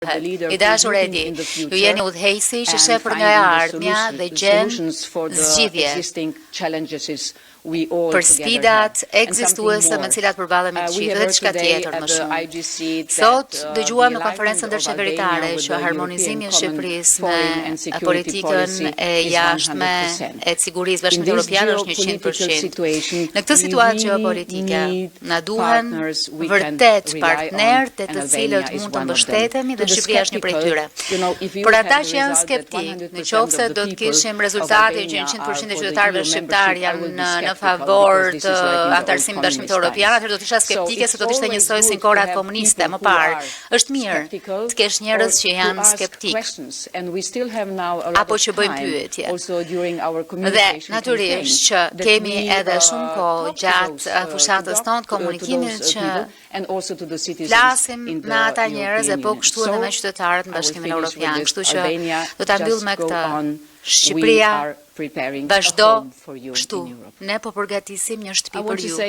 I dashur Edi, ju jeni udhëheqësi që sheh për nga e ardhmja dhe gjen zgjidhje për sfidat ekzistuese me cilat përballemi të gjithë dhe diçka tjetër më shumë. Sot dëgjuam në konferencën ndërqeveritare që harmonizimi i Shqipërisë me politikën e jashtme e sigurisë bashkimit evropian është 100%. Në këtë situatë geopolitike na duhen vërtet partnerë të cilët mund të mbështetemi dhe Shqipëria është një prej tyre. Për ata që janë skeptik, nëse do të kishim rezultate që 100% e qytetarëve shqiptar janë në favor të antarësimit bashkimit evropian, atëherë do të isha skeptike se do të ishte njësoj si kohrat komuniste më parë. Është mirë të kesh njerëz që janë skeptik apo që bëjnë pyetje. Dhe natyrisht që kemi edhe shumë kohë gjatë fushatës tonë komunikimit që flasim me ata njerëz e po kështu edhe me qytetarët në Bashkimin Evropian. Kështu që do ta mbyll me këtë. Shqipëria vazhdo kështu. Ne po përgatisim një shtëpi për ju.